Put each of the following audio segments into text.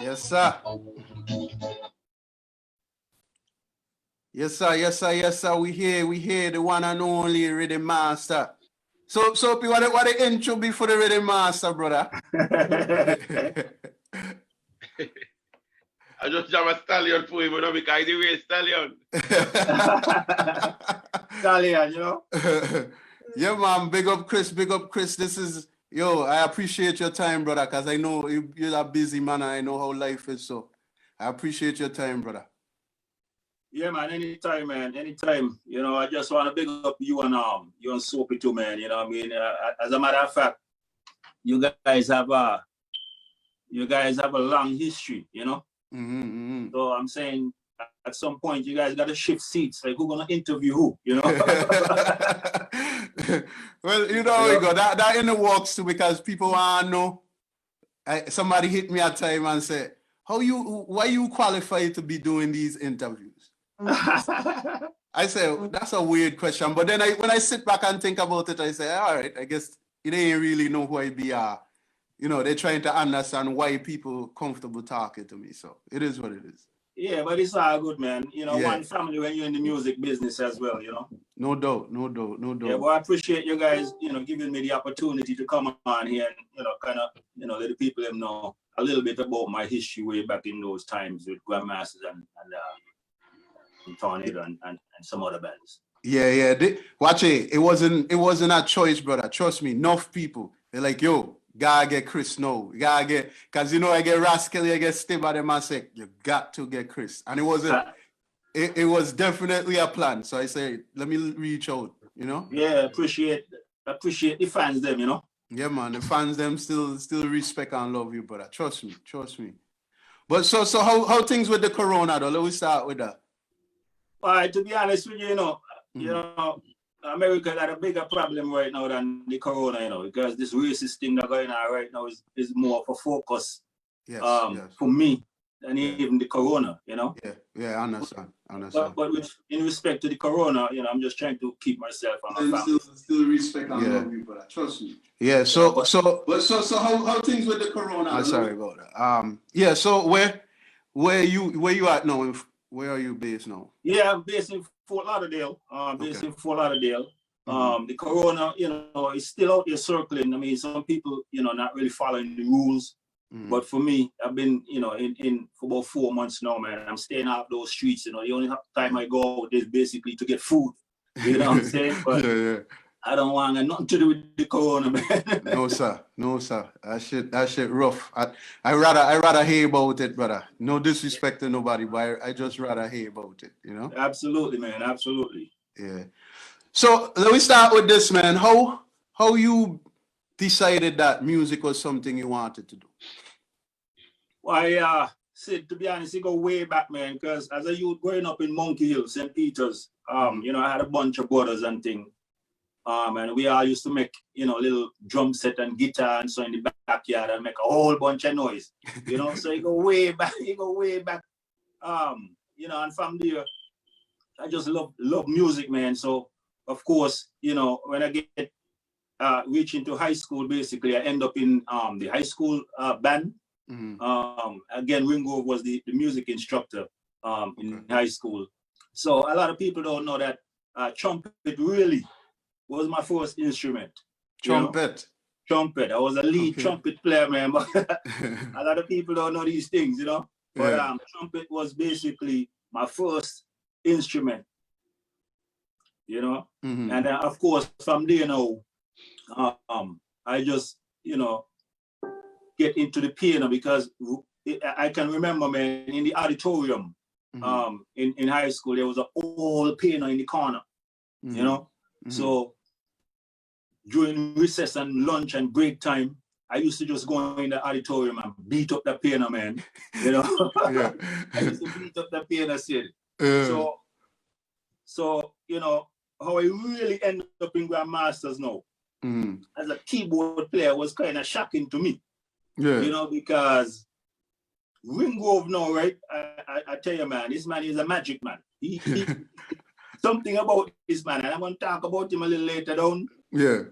Yes, sir. Yes, sir. Yes, sir. Yes, sir. We here the one and only Rhythm Master. So what the intro be for the Rhythm Master, brother? I just have a stallion for him, you know, because he wears stallion. Stallion, you know? Yeah, man. Big up, Chris. Big up, Chris. This is, yo, I appreciate your time, brother, because I know you're a busy man and I know how life is. So I appreciate your time, brother. Yeah, man, anytime, man, anytime. You know, I just want to big up you and Soapy too, man. You know what I mean? As a matter of fact, you guys have a long history, you know? So I'm saying at some point you guys got to shift seats. Like, who's gonna interview who? You know? Well, you know, we go that in the works too, because people want to know. Somebody hit me at time and said, why you qualified to be doing these interviews? I said, that's a weird question. But then when I sit back and think about it, I say, all right, I guess it ain't really know who I be. You know, they're trying to understand why people comfortable talking to me. So it is what it is. Yeah, but it's all good, man. You know, one family when you're in the music business as well, you know. No doubt. Yeah, well, I appreciate you guys, you know, giving me the opportunity to come on here and, you know, kind of, you know, let the people know a little bit about my history way back in those times with Grandmasters and Tornado and some other bands. Yeah. Watch it. It wasn't a choice, brother. Trust me. Enough people. They're like, yo, gotta get Chris. No, you gotta get, because you know I get Rascal, I get Steve at them. I say, you got to get Chris. And it wasn't. It was definitely a plan. So I say, let me reach out. You know. Yeah, appreciate the fans them. You know. Yeah, man. The fans them still respect and love you, brother. Trust me. But so how things with the corona though? Let me start with that. All right, to be honest with you, you know, America got a bigger problem right now than the corona, you know, because this racist thing that's going on right now is more of a focus for me than even the corona, you know. Yeah, I understand. But in respect to the corona, you know, I'm just trying to keep myself and my family. Still respect and love you, brother. Trust me. Yeah. So how things with the corona? I'm sorry about that. Yeah. So where you at now? Where are you based now? Yeah, I'm based in Fort Lauderdale. The corona, you know, is still out there circling. I mean, some people, you know, not really following the rules. But for me, I've been, you know, in for about 4 months now, man. I'm staying out those streets. You know, the only time I go out is basically to get food. You know what I'm saying? But I don't want nothing to do with the corona, man. No, sir. That shit rough. I rather hear about it, brother. No disrespect to nobody, but I just rather hear about it, you know? Absolutely, man. Absolutely. Yeah. So let me start with this, man. How you decided that music was something you wanted to do? Well, I said, to be honest, it go way back, man, because as a youth growing up in Monkey Hill, St. Peter's, you know, I had a bunch of brothers and things. And we all used to make, you know, little drum set and guitar and so in the backyard and make a whole bunch of noise, you know. So you go way back. You know, and from there, I just love music, man. So of course, you know, when I get reach into high school, basically, I end up in the high school band. Again, Ringo was the music instructor in high school. So a lot of people don't know that trumpet really was my first instrument. Trumpet. Trumpet. I was a lead trumpet player, man. But a lot of people don't know these things, you know. But trumpet was basically my first instrument, you know. And of course, from there now, I just, you know, get into the piano because I can remember, man, in the auditorium in high school, there was an old piano in the corner, you know. So during recess and lunch and break time, I used to just go in the auditorium and beat up the piano, man. You know, I used to beat up the piano, shit. So you know how I really end up in Grandmasters now. as a keyboard player was kind of shocking to me. Yeah. You know, because Ringrove now, right? I tell you, man, this man is a magic man. He something about this man, and I'm gonna talk about him a little later down. Yeah.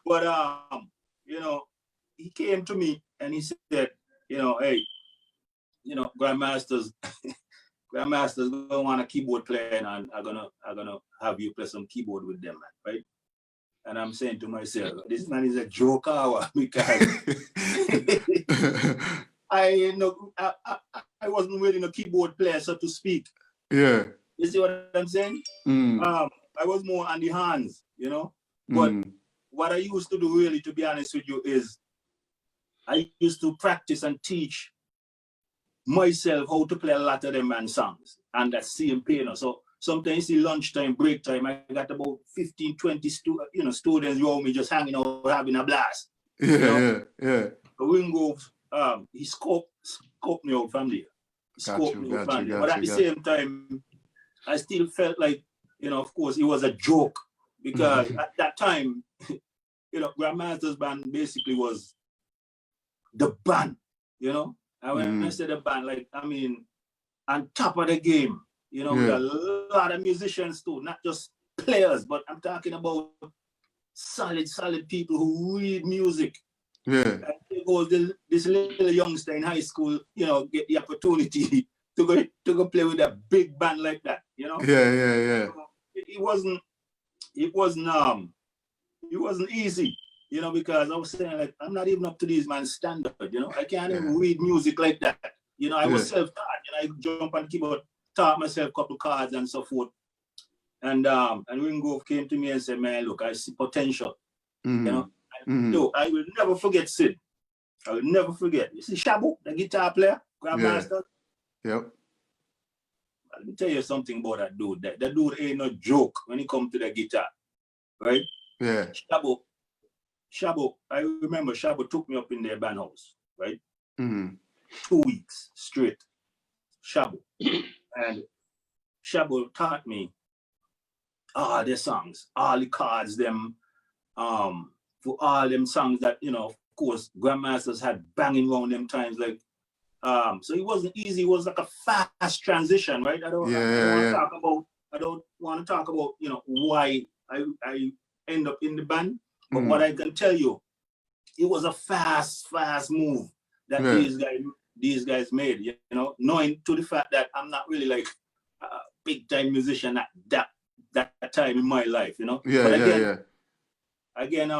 But you know, he came to me and he said, you know, hey, you know, Grandmasters don't want a keyboard player, and I'm gonna have you play some keyboard with them, man, right? And I'm saying to myself, this man is a joker because I wasn't really a keyboard player, so to speak. Yeah. You see what I'm saying? I was more on the hands, you know. But what I used to do, really, to be honest with you, is I used to practice and teach myself how to play a lot of them man songs and that same piano. So sometimes in lunchtime, break time, I got about 15, 20 students around me just hanging out, having a blast. Yeah, you know? yeah. Ringrove, he scoped me out from there. But at the same time, I still felt like, you know, of course, it was a joke because at that time, you know, Grandmaster's band basically was the band, you know. And when I say the band, like, I mean, on top of the game, you know, with a lot of musicians too, not just players, but I'm talking about solid people who read music. Yeah. And there goes this little youngster in high school, you know, get the opportunity to go play with a big band like that, you know. Yeah. So it wasn't easy, you know, because I was saying, like, I'm not even up to these man's standard, you know. I can't even read music like that. You know, I was self-taught, and I jump on the keyboard, taught myself a couple cards and so forth. And Ringrove came to me and said, man, look, I see potential. You know, I will never forget Sid. I will never forget. You see Shabu, the guitar player, Grandmaster? Yep. Let me tell you something about that dude. That dude ain't no joke when it comes to the guitar, right? Yeah. Shabu, I remember Shabu took me up in their band house, right? 2 weeks straight. Shabu. And Shabu taught me all the songs, all the cards, them, for all them songs that, you know, of course, Grandmasters had banging around them times, like, so it wasn't easy. It was like a fast transition, right? I don't want to talk about, you know, why I end up in the band, but what I can tell you, it was a fast move that these guys made, you know, knowing to the fact that I'm not really like a big time musician at that time in my life, you know. Again,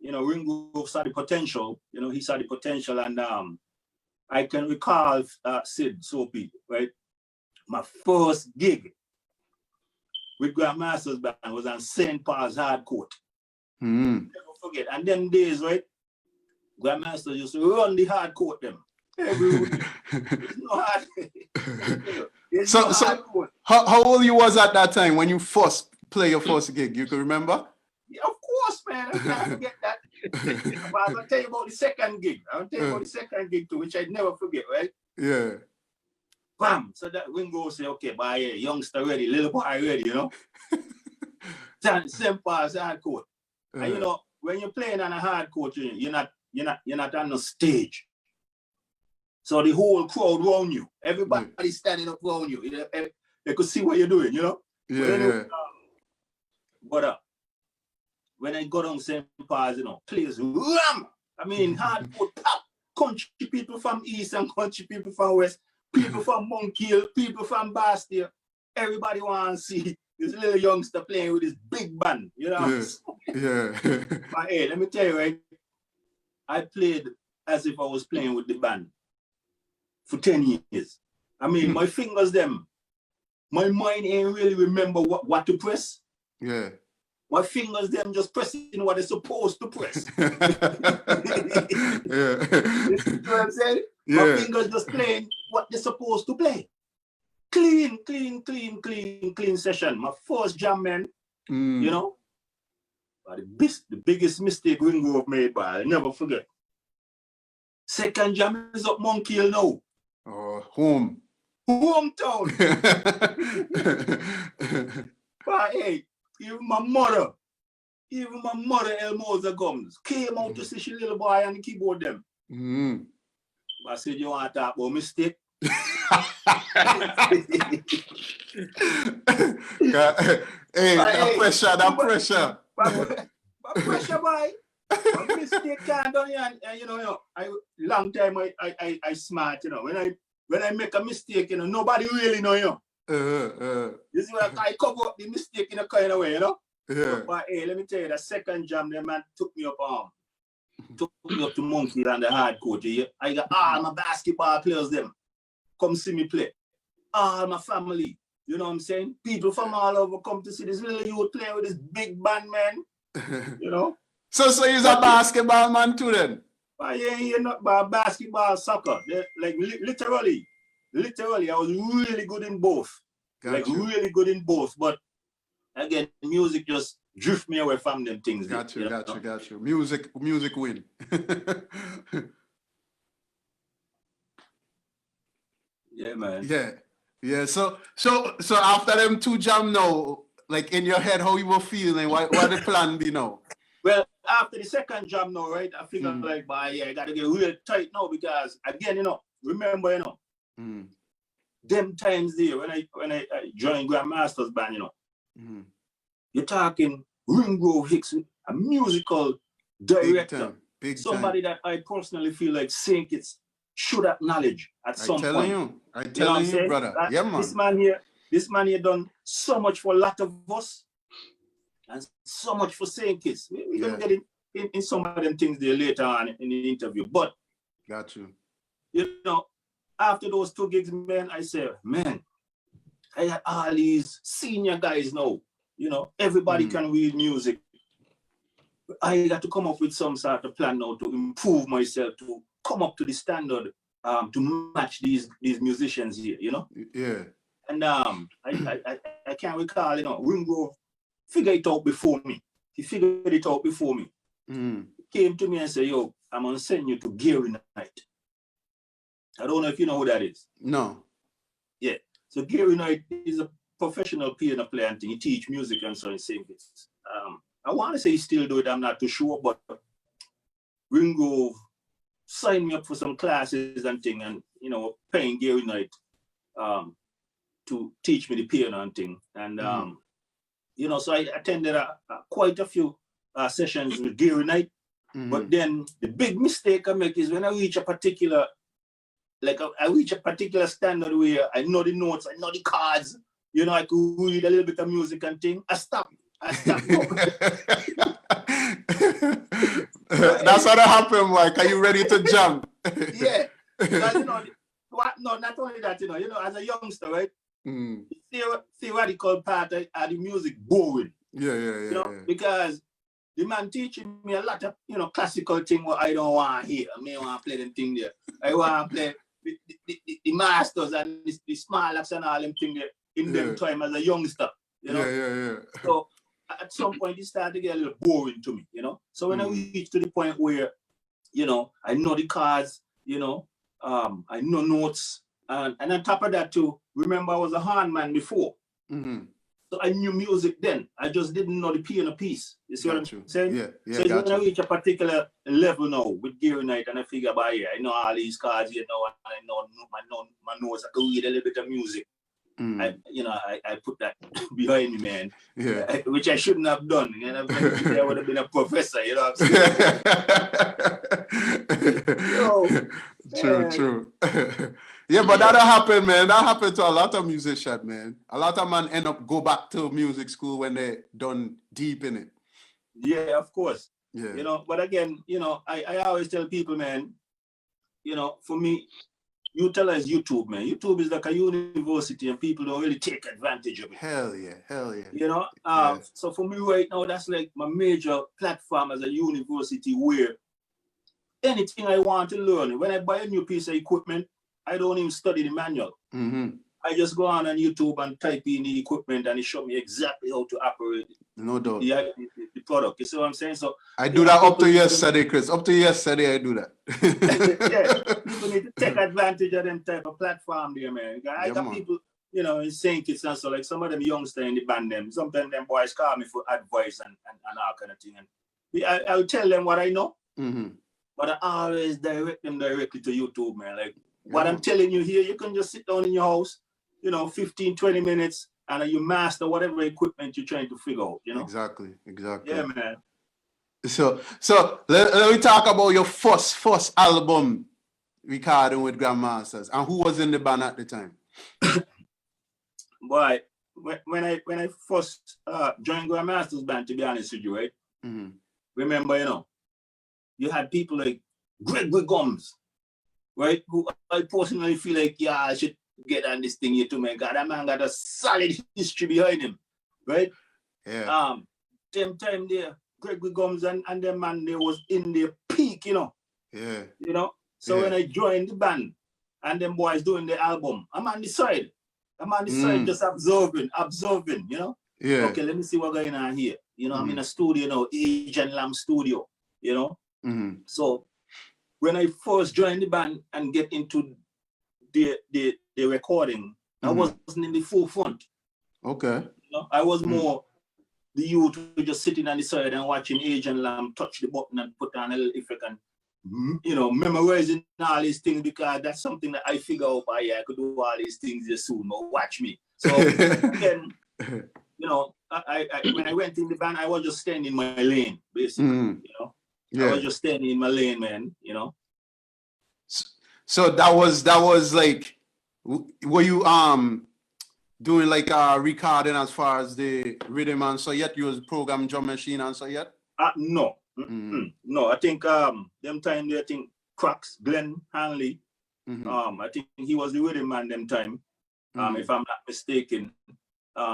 you know, Ringrove saw the potential, you know, he saw the potential, and I can recall Sid Soapy, right? My first gig with Grandmaster's band was on St. Paul's Hardcourt. Never forget. And them days, right? Grandmaster used to run the Hardcourt them every week. There's no hard. So how old you was at that time when you first play your first gig? You can remember? Yeah, of course, man. I can't forget that. But I'm gonna tell you about the second gig. Too, which I never forget, right? Yeah. Bam. So that Ringo say, okay, boy, youngster ready, little boy ready, you know. St. Paul's Hardcourt. And you know, when you're playing on a hardcourt, you're not on the stage. So the whole crowd around you, everybody standing up around you. They could see what you're doing, you know? But when I got on St. Paul's, you know, please ram. I mean, hardcore pop. Country people from East and country people from West, people from Monkey Hill, people from Bastille. Everybody wants to see this little youngster playing with this big band, you know? But hey, let me tell you, right? I played as if I was playing with the band for 10 years. I mean, my fingers, my mind ain't really remember what to press. Yeah. My fingers, just pressing what they're supposed to press. You see what I'm saying? My fingers just playing what they're supposed to play. Clean session. My first jam, man, you know? But the biggest mistake Ringrove made, but I'll never forget. Second jam is up Monkey Hill now. Hometown. But hey, even my mother, Even my mother, Elmoza Gums, came out to see she little boy on the keyboard them. I said, you want to talk about mistake? Hey, that pressure. But pressure, boy. But mistake can't done here. And you know, long time I smart, you know. When I make a mistake, you know, nobody really know, you know. This is where I cover up the mistake in a kind of way, you know. But hey, let me tell you, the second jam, the man took me up to Monkey and the hard court. I got all my basketball players them come see me play. All my family, you know what I'm saying? People from all over come to see this little youth play with this big band, man. You know? So he's a basketball man too then? But yeah, you're not about basketball, soccer. Like literally, I was really good in both. Really good in both. But again, music just drift me away from them things. Got you. Music win. Yeah, man. Yeah. So after them 2 jam now, like in your head, how you were feeling? What the plan be now? Well, after the second jam now, right? I figured like, I gotta get real tight now because again, you know, remember, you know, them times there when I joined Grandmaster's band, you know, you're talking Ringrove Hicks, a musical director, somebody that I personally feel like St. Kitts should acknowledge at some point. I telling you, brother. Yeah, man. This man here done so much for a lot of us and so much for St. Kitts. We're gonna get in some of them things there later on in the interview. But got you. You know, after those 2 gigs, man, I said, man, I got all these senior guys now. You know, everybody can read music. I got to come up with some sort of plan now to improve myself, to come up to the standard, to match these musicians here, you know? Yeah. And I can't recall, you know, Ringrove figured it out before me. He figured it out before me. He came to me and said, yo, I'm going to send you to Gary Knight. I don't know if you know who that is. No. Yeah. So Gary Knight is a professional piano player and he teach music and so in St. Kitts. I want to say he still do it, I'm not too sure, but Ringrove signed me up for some classes and thing and, you know, paying Gary Knight to teach me the piano and thing. And, you know, so I attended quite a few sessions with Gary Knight. But then the big mistake I make is when I reach a particular, I reach a particular standard where I know the notes, I know the chords, you know, I could read a little bit of music and thing. I stop. That's what happened, Mike. Are you ready to jump? Yeah. Because, you know, not only that, you know, as a youngster, right? Theoretical part of the music boring. Yeah. You know, because the man teaching me a lot of, you know, classical thing what I don't want to hear. I mean, I want to play them thing there. I want to play the masters and the small acts and all them thing there in them time as a youngster. You know? Yeah. So at some point it started to get a little boring to me, you know. So when I reached to the point where, you know, I know the chords, you know, I know notes, and on top of that too, remember I was a horn man before. So I knew music then. I just didn't know the piano piece. You see what I'm saying? Yeah. So when I reach a particular level now with Gary Knight and I figure about I know all these chords, you know, and I know my nose, I can read a little bit of music. I put that behind me, man. Yeah. Which I shouldn't have done. You know, I would have been a professor, you know what I'm saying? True. Yeah, but that'll happen, man. That happened to a lot of musicians, man. A lot of men end up go back to music school when they're done deep in it. Yeah, of course. Yeah. You know, but again, you know, I always tell people, man, you know, for me, utilize YouTube, man. YouTube is like a university and people don't really take advantage of it. Hell yeah. You know, so for me right now, that's like my major platform as a university where anything I want to learn, when I buy a new piece of equipment, I don't even study the manual. I just go on YouTube and type in the equipment and it show me exactly how to operate no doubt the product. You see what I'm saying? So I do that up to yesterday, Chris. Up to yesterday, I do that. Yeah, people need to take advantage of them type of platform there, man. I got people you know, in St. Kitts and so, like some of them youngsters in the band, them, sometimes them boys call me for advice and all kind of thing. And I'll tell them what I know, but I always direct them directly to YouTube, man. Like what I'm telling you here, you can just sit down in your house, you know, 15, 20 minutes, and you master whatever equipment you're trying to figure out, you know? Exactly. Yeah, man. So let me talk about your first album recording with Grandmasters, and who was in the band at the time? Boy, when I first joined Grandmasters band, to be honest with you, right? Remember, you know, you had people like Gregory Gums, right? Who I personally feel like, yeah, I should get on this thing here too, man. God, that man got a solid history behind him, right? Yeah. Same time there, Gregory Gums and them man, they was in their peak, you know. Yeah. You know? So when I joined the band and them boys doing the album, I'm on the side. Just observing, you know? Yeah. Okay, let me see what's going on here. You know, I'm in a studio now, Asian Lamb Studio, you know? So when I first joined the band and get into the recording, I wasn't in the forefront. Okay. You know? I was more the youth who just sitting on the side and watching Asian Lamb touch the button and put on a little effect and, you know, memorizing all these things, because that's something that I figure out, I could do all these things here soon, but watch me. So again, you know, I when I went in the band, I was just staying in my lane, basically, you know. I was just staying in my lane, man, you know. So that was like, were you doing like recording as far as the rhythm and so yet you was program drum machine and so yet? No. No, I think them time there, I think Cracks, Glenn Hanley, I think he was the rhythm man them time, if I'm not mistaken.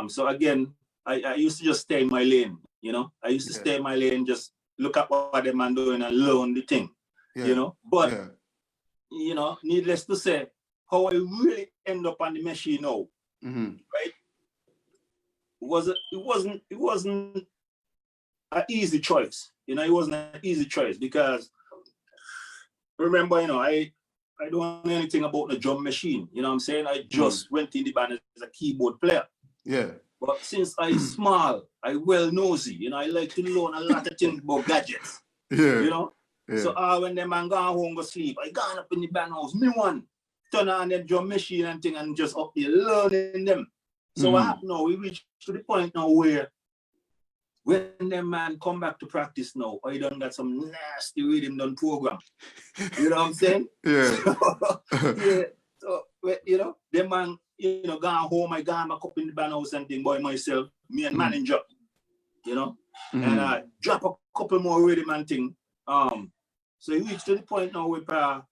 So again, I used to just stay in my lane, you know. I used to stay in my lane, just look at what the man doing and learn the thing, you know. But you know, needless to say, how I really end up on the machine now, right? It wasn't an easy choice, you know. It wasn't an easy choice because remember, you know, I don't know anything about the drum machine, you know what I'm saying? I just went in the band as a keyboard player. Yeah. But since I small, I well nosy, you know, I like to learn a lot of things about gadgets. You know? So when the man gone home go sleep, I gone up in the band house, me one, turn on them drum machine and thing and just up there learning them. So what happened now? We reached to the point now where when them man come back to practice now, I done got some nasty rhythm done program. You know what I'm saying? So you know, them man, you know, gone home, I gone back up in the band house and thing by myself, me and manager, you know, and I drop a couple more rhythm and thing. So it reached to the point now where,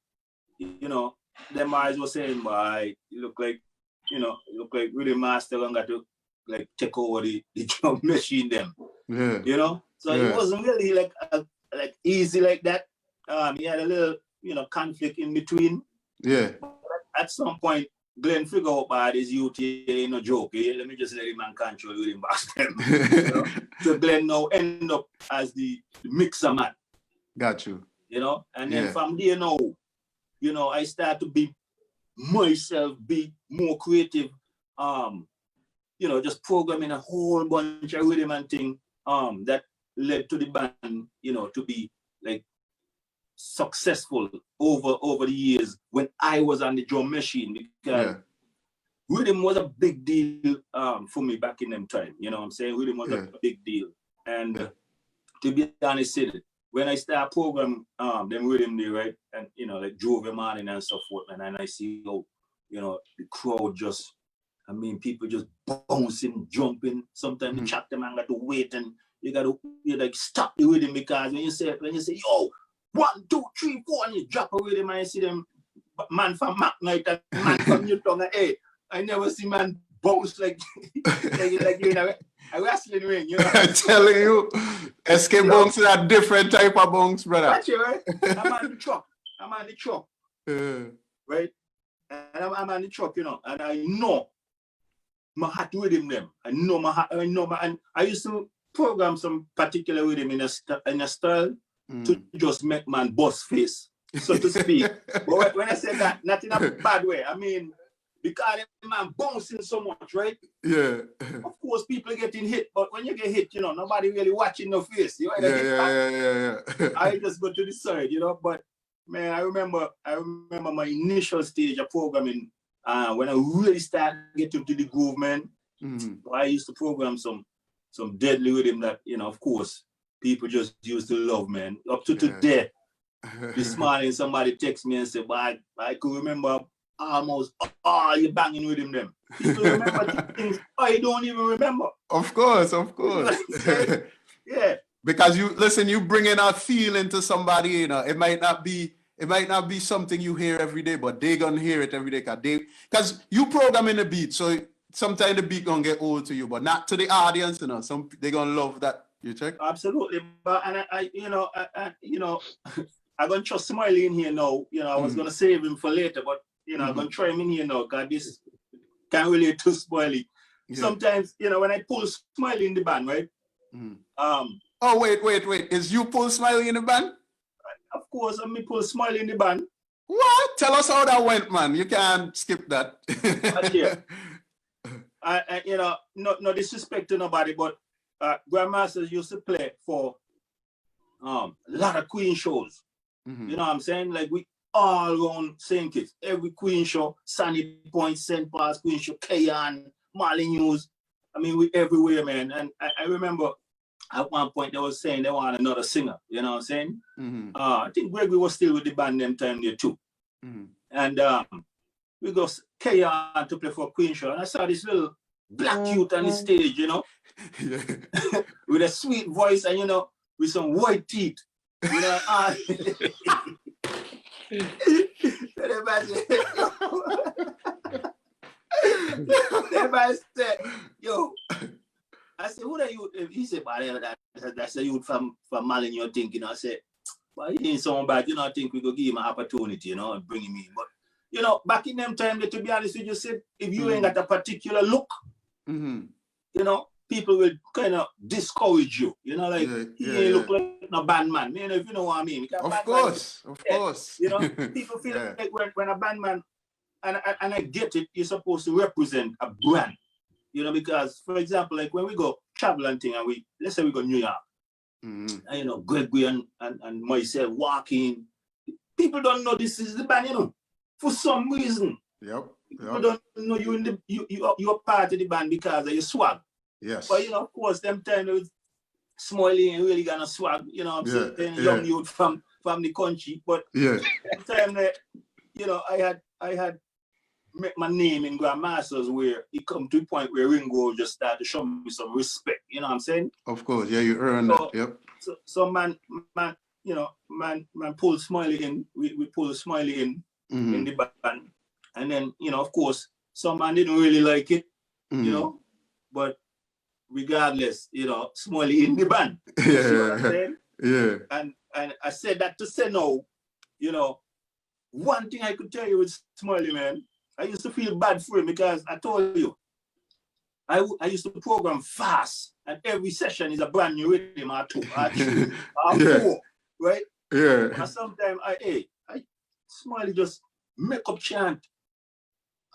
you know, them eyes were saying, boy, you look like, you know, look like really master and got to like take over the drum machine them. You know? So it wasn't really like easy like that. He had a little, you know, conflict in between. But at some point, Glenn figured out by this youth, he ain't no joke. Let me just let him man control with him back them. You know? So Glenn now end up as the mixer man. Got you. You know, and then from there now, you know, I start to be myself, be more creative. You know, just programming a whole bunch of rhythm and thing. That led to the band, you know, to be like successful over the years when I was on the drum machine, because rhythm was a big deal for me back in them time. You know what I'm saying? Rhythm was a big deal. And to be honest, when I start programming them rhythm there, right? And you know, like Drove Your Morning and so forth, and I see how, you know, the crowd just, I mean, people just bouncing, jumping. Sometimes the chapter man got to wait and you got to like stop the rhythm, because when you say yo, 1, 2, 3, 4, and you drop a rhythm and you see them man from Mac Night and man from Newton, and hey, I never see man bounce like like you know, a wrestling ring, you know. I'm telling you, escape bounce is a different type of bounce, brother. That's it, right? I'm on the truck. Right? And I'm on the truck, you know, and I know my heart rhythm them. I know my heart, and I used to program some particular rhythm in a style to just make man bust face, so to speak. But when I say that, not in a bad way. I mean, because the man bouncing so much, right? Yeah. Of course, people are getting hit, but when you get hit, you know, nobody really watching the face. You either hit back, Yeah. I just go to the side, you know. But man, I remember my initial stage of programming when I really started getting to the groove, man. I used to program some deadly rhythm that, you know, of course, people just used to love, man. Up to today. This morning, somebody text me and said, "Well, I could remember almost all you banging with him. Them. You still remember things I don't even remember." Of course. Yeah. Because you bring in a feeling to somebody, you know, it might not be something you hear every day, but they gonna hear it every day because you programming the beat, so sometimes the beat gonna get old to you, but not to the audience, you know. They gonna love that. You check? Absolutely. But and I you know, I'm gonna trust Smiley in here now. You know, I was gonna save him for later, but you know, I'm gonna try him in here now because this can't relate to Smiley. Yeah. Sometimes, you know, when I pull Smiley in the band, right? Oh, wait. Is you pull Smiley in the band? Of course, me pull Smiley in the band. What? Tell us how that went, man. You can't skip that. I you know, no disrespect to nobody, but Grandmasters used to play for a lot of Queen shows. You know what I'm saying? Like we all around St. Kitts, every Queen show, Sunny Point, St. Paul's Queen show, Kayan, Mali News. I mean, we everywhere, man. And I remember at one point they were saying they want another singer. You know what I'm saying? I think Gregory was still with the band them time there too. And we go Kayan to play for Queen show, and I saw this little black youth on the stage, you know, with a sweet voice and, you know, with some white teeth. You know, everybody said, "Yo," I said, "Who are you?" He said, "That's a youth from Mali." You're thinking, I said, "Well, he ain't so bad. You know, I think we could give him an opportunity, you know, and bring him in." But you know, back in them time, to be honest with you, said if you ain't got a particular look, you know, people will kind of discourage you. You know, like he ain't look like no bandman. You know, if you know what I mean. Of course. You know, people feel like when a bandman, and I get it, you're supposed to represent a brand. You know, because for example, like when we go travel and thing, and let's say we go New York, and you know, Gregory and myself walking, people don't know this is the band, you know, for some reason. People don't know you're part of the band because of your swag. Yes. But you know, of course, them time it was Smiley ain't really gonna swag, you know what I'm saying? Young youth from the country. But the time that, you know, I had met my name in Grandmasters where it come to a point where Ringo just started to show me some respect, you know what I'm saying? Of course, you earned that, yep. So man, you know, man pulled Smiley in, we pulled Smiley in the band. And then, you know, of course, some man didn't really like it, you know, but regardless, you know, Smiley in the band. You see what I'm saying? Yeah. And I said that to say no, you know, one thing I could tell you with Smiley, man, I used to feel bad for him because I told you, I used to program fast, and every session is a brand new rhythm or two, or three, or four, right? Yeah. But sometimes I Smiley just make up chant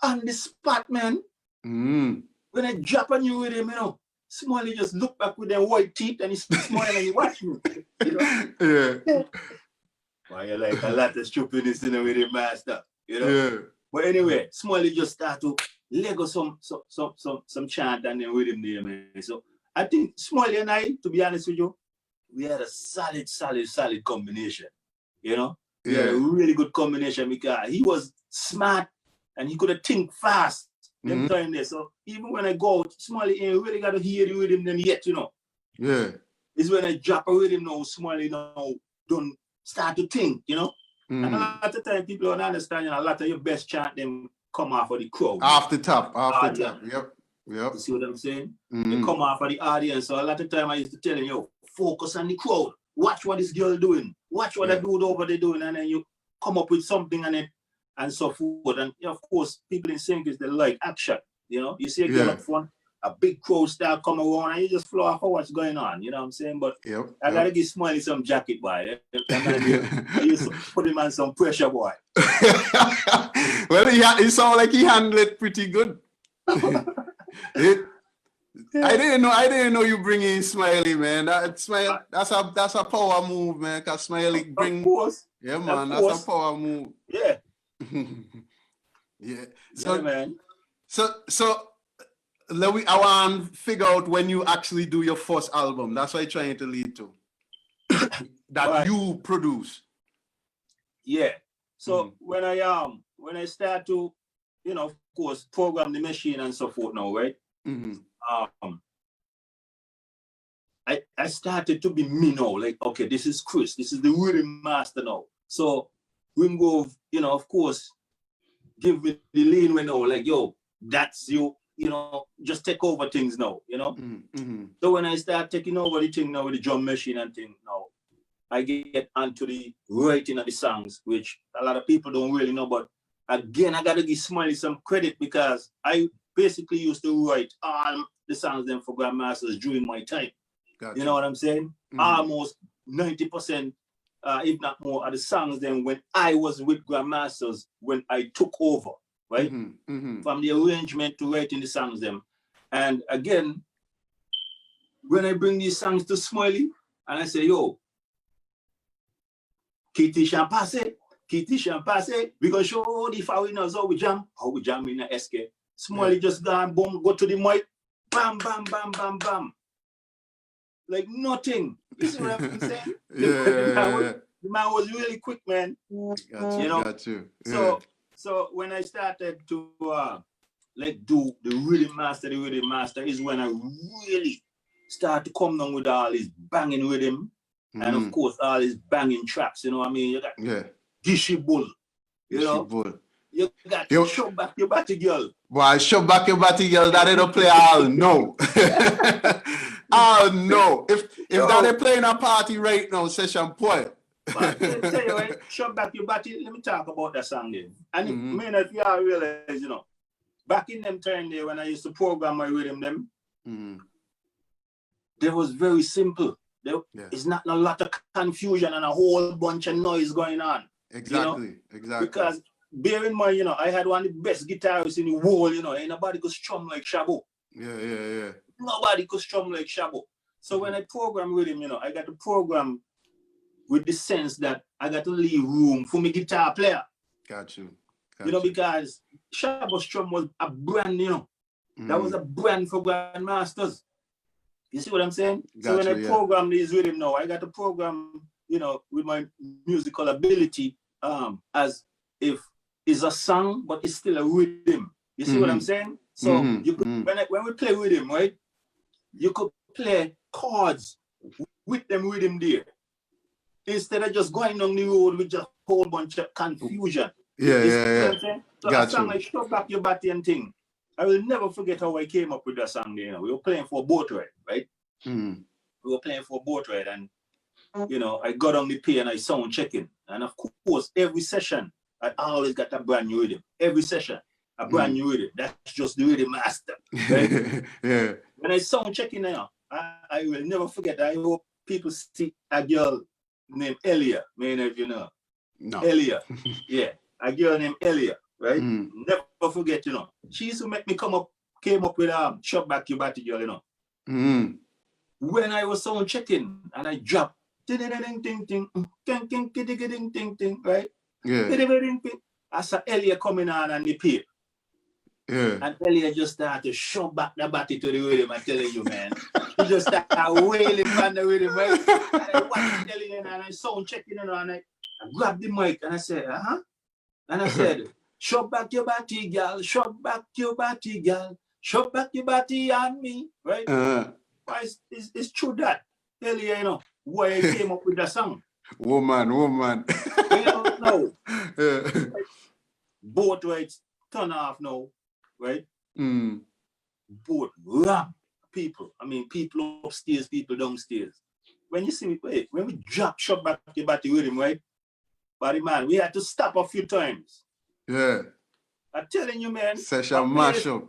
on the spot, man. When I drop a new rhythm, you know, Smiley just look back with them white teeth and he's smiling and he watch me. You know? Yeah. Well, you're like a lot of stupidness in the rhythm master, you know? Yeah. But anyway, Smiley just start to Lego some chant and then rhythm there, man. So I think Smiley and I, to be honest with you, we had a solid combination. You know? We had a really good combination because he was smart and he could think fast. Them time there. So even when I go out, Smiley ain't really got to hear the rhythm them yet, you know. Yeah. It's when I drop a rhythm now, Smiley now don't start to think, you know. And a lot of time people don't understand, you know, a lot of your best chant them come off of the crowd. Off the top. Yep. You see what I'm saying? They come off of the audience. So a lot of time I used to tell them, yo, focus on the crowd. Watch what this girl doing. Watch what that dude over there doing. And then you come up with something and so forth. And of course, people in St. Kitts, they like action. You know, you see a girl up front, a big crowd start come around and you just flow off of what's going on, you know what I'm saying? But I gotta give Smiley some jacket, boy. I used to put him on some pressure, boy. Well, he sounded like he handled it pretty good. I didn't know you bring in Smiley, man. That's a power move, man. Cause Smiley bring, of course. Yeah, man, that's a power move. Yeah. Yeah. So, yeah, man. So I want to figure out when you actually do your first album. That's what I'm trying to lead to. That you produce. Yeah. So when I start to, you know, of course, program the machine and so forth now, right? I started to be me now, like, okay, this is Chris, this is the rhythm master now. So we go, you know, of course, give me the lean when now, like, yo, that's you, you know, just take over things now, you know. So when I start taking over the thing now with the drum machine and thing now, I get onto the writing of the songs, which a lot of people don't really know, but again, I gotta give Smiley some credit because I basically used to write all the songs then for Grandmasters during my time. Gotcha. You know what I'm saying? Almost 90%, if not more, of the songs then when I was with Grandmasters, when I took over, right? From the arrangement to writing the songs then. And again, when I bring these songs to Smiley, and I say, yo, Kitty Champasse, we gonna show all the foreigners how we jam in the SK. Smiley just go boom, go to the mic, bam, bam, bam, bam, bam. Like nothing. You see what I'm saying? The man was really quick, man. Got you, got you. So when I started to like do the rhythm master is when I really start to come down with all his banging rhythm. And of course, all his banging tracks, you know what I mean? You got Gishy Bull, you know? You got to show back your body, girl. Boy, show back your body, girl. That don't play all no. Oh no. If that ain't playing a party right now, session point. But let me tell you, right? Show back your body. Let me talk about that song then. And it mean if you all realize, you know, back in them time there when I used to program my rhythm them, they was very simple. It's not a lot of confusion and a whole bunch of noise going on. Exactly, you know? exactly. Because bear in mind, you know, I had one of the best guitarists in the world, you know, ain't nobody could strum like Shabo. Yeah. Nobody could strum like Shabo. So when I program with him, you know, I got to program with the sense that I got to leave room for my guitar player. Got you. You know, because Shabo strum was a brand, you know, that was a brand for Grandmasters. You see what I'm saying? So when I program these with him now, I got to program, you know, with my musical ability as if it's a song, but it's still a rhythm. You see what I'm saying? So you could, when we play with him, right, you could play chords with them rhythm there. Instead of just going on the road with just a whole bunch of confusion. Yeah. So a song like Show Back Your Body and thing, I will never forget how I came up with that song there. You know, we were playing for a boat ride, right? We were playing for a boat ride, and you know, I got on the pay and I sound checking. And of course, every session, I always got a brand new rhythm. Every session, a brand new rhythm. That's just the rhythm master. Right? When I sound checking now, I will never forget. I hope people see a girl named Elia. Man, if you know. No. Elia. Yeah. A girl named Elia. Right? Never forget, you know. She used to make me came up with Shop Back Your Body, girl, you know. When I was sound checking and I dropped ding ding ding ding ding ding ding ding, right? I saw Elia coming on and the pay. And Elia just started to shove back the body to the rhythm. I'm telling you, man. He just started wailing on the rhythm, right? And I watched Elia and I sound checking, you know, and I grabbed the mic and I said, And I said, shove back your body, girl. Shove back your body, girl. Shove back your body on me, right? Why it's true that Elia, you know, why I came up with that song. Woman. You don't know. Both rights turn off now, right? Both rap people. I mean, people upstairs, people downstairs. When you see me play, when we drop Shop Back Your Body with him, right? But man, we had to stop a few times. Yeah. I'm telling you, man. Session mashup.